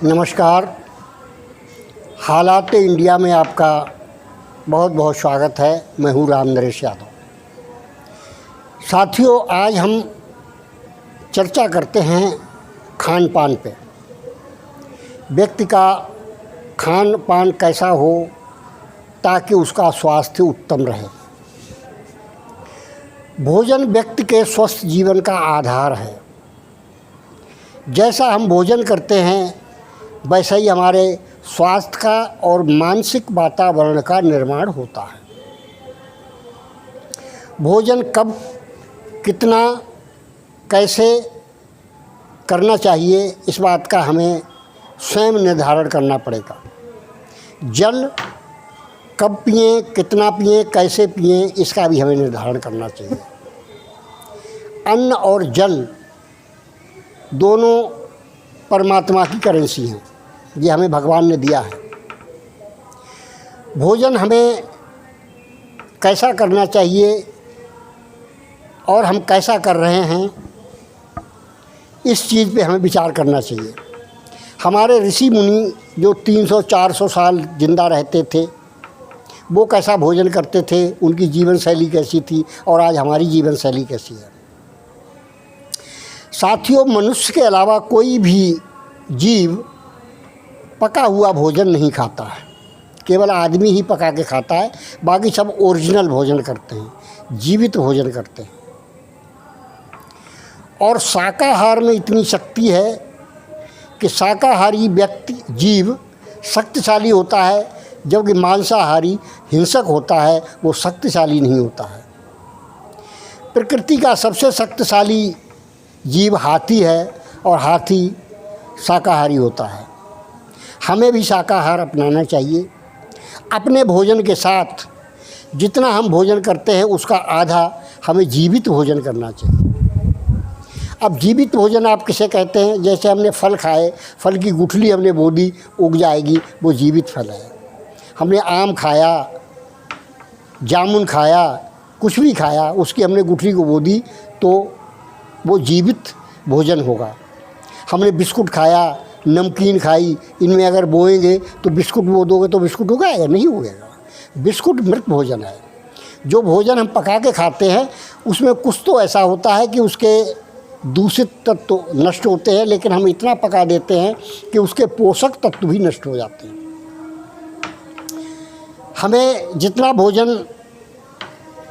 नमस्कार। हालात इंडिया में आपका बहुत बहुत स्वागत है। मैं हूँ राम नरेश यादव। साथियों, आज हम चर्चा करते हैं खान पान पे। व्यक्ति का खान पान कैसा हो ताकि उसका स्वास्थ्य उत्तम रहे। भोजन व्यक्ति के स्वस्थ जीवन का आधार है। जैसा हम भोजन करते हैं वैसा ही हमारे स्वास्थ्य का और मानसिक वातावरण का निर्माण होता है। भोजन कब, कितना, कैसे करना चाहिए, इस बात का हमें स्वयं निर्धारण करना पड़ेगा। जल कब पिएं, कितना पिएं, कैसे पिएं, इसका भी हमें निर्धारण करना चाहिए। अन्न और जल दोनों परमात्मा की करेंसी हैं, ये हमें भगवान ने दिया है। भोजन हमें कैसा करना चाहिए और हम कैसा कर रहे हैं, इस चीज़ पे हमें विचार करना चाहिए। हमारे ऋषि मुनि जो 300-400 साल जिंदा रहते थे, वो कैसा भोजन करते थे, उनकी जीवन शैली कैसी थी और आज हमारी जीवन शैली कैसी है। साथियों, मनुष्य के अलावा कोई भी जीव पका हुआ भोजन नहीं खाता है। केवल आदमी ही पका के खाता है, बाकी सब ओरिजिनल भोजन करते हैं, जीवित भोजन करते हैं। और शाकाहार में इतनी शक्ति है कि शाकाहारी व्यक्ति जीव शक्तिशाली होता है, जबकि मांसाहारी हिंसक होता है, वो शक्तिशाली नहीं होता है। प्रकृति का सबसे शक्तिशाली जीव हाथी है और हाथी शाकाहारी होता है। हमें भी शाकाहार अपनाना चाहिए। अपने भोजन के साथ जितना हम भोजन करते हैं उसका आधा हमें जीवित भोजन करना चाहिए। अब जीवित भोजन आप किसे कहते हैं? जैसे हमने फल खाए, फल की गुठली हमने बो दी, उग जाएगी, वो जीवित फल है। हमने आम खाया, जामुन खाया, कुछ भी खाया, उसकी हमने गुठली को बो दी तो वो जीवित भोजन होगा। हमने बिस्कुट खाया, नमकीन खाई, इनमें अगर बोएंगे तो बिस्कुट बो दोगे तो बिस्कुट उगाएगा? नहीं उगेगा। बिस्कुट मृत भोजन है। जो भोजन हम पका के खाते हैं उसमें कुछ तो ऐसा होता है कि उसके दूषित तत्व तो नष्ट होते हैं, लेकिन हम इतना पका देते हैं कि उसके पोषक तत्व भी नष्ट हो जाते हैं। हमें जितना भोजन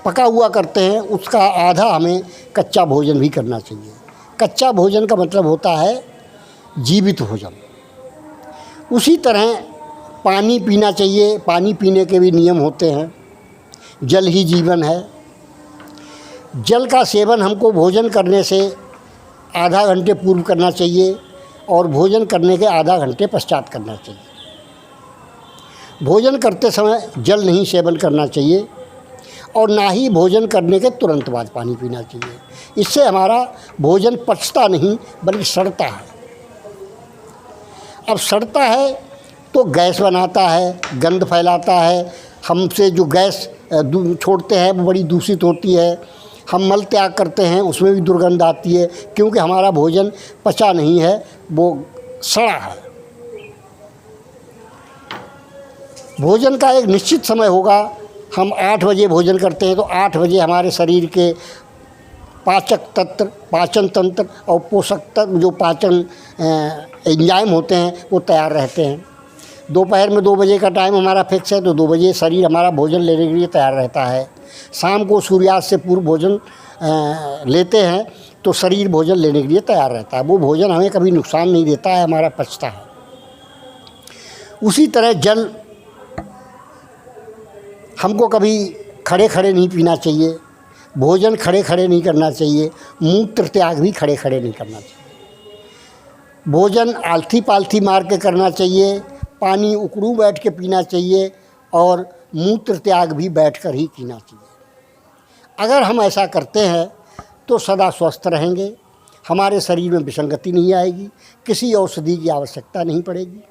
पका हुआ करते हैं उसका आधा हमें कच्चा भोजन भी करना चाहिए। कच्चा भोजन का मतलब होता है जीवित भोजन। उसी तरह पानी पीना चाहिए। पानी पीने के भी नियम होते हैं। जल ही जीवन है। जल का सेवन हमको भोजन करने से आधा घंटे पूर्व करना चाहिए और भोजन करने के आधा घंटे पश्चात करना चाहिए। भोजन करते समय जल नहीं सेवन करना चाहिए और ना ही भोजन करने के तुरंत बाद पानी पीना चाहिए। इससे हमारा भोजन पचता नहीं बल्कि सड़ता है। अब सड़ता है तो गैस बनाता है, गंध फैलाता है। हमसे जो गैस छोड़ते हैं वो बड़ी दूषित होती है। हम मल त्याग करते हैं, उसमें भी दुर्गंध आती है, क्योंकि हमारा भोजन पचा नहीं है, वो सड़ा है। भोजन का एक निश्चित समय होगा। हम 8 बजे भोजन करते हैं तो 8 बजे हमारे शरीर के पाचक तंत्र, पाचन तंत्र और पोषक तत्व जो पाचन एंजाइम होते हैं वो तैयार रहते हैं। दोपहर में 2 बजे का टाइम हमारा फिक्स है तो 2 बजे शरीर हमारा भोजन लेने के लिए तैयार रहता है। शाम को सूर्यास्त से पूर्व भोजन लेते हैं तो शरीर भोजन लेने के लिए तैयार रहता है। वो भोजन हमें कभी नुकसान नहीं देता है, हमारा पचता है। उसी तरह जल हमको कभी खड़े खड़े नहीं पीना चाहिए। भोजन खड़े खड़े नहीं करना चाहिए। मूत्र त्याग भी खड़े खड़े नहीं करना चाहिए। भोजन आलथी पालथी मार के करना चाहिए। पानी उकड़ू बैठ के पीना चाहिए और मूत्र त्याग भी बैठकर ही पीना चाहिए। अगर हम ऐसा करते हैं तो सदा स्वस्थ रहेंगे। हमारे शरीर में विसंगति नहीं आएगी। किसी औषधि की आवश्यकता नहीं पड़ेगी।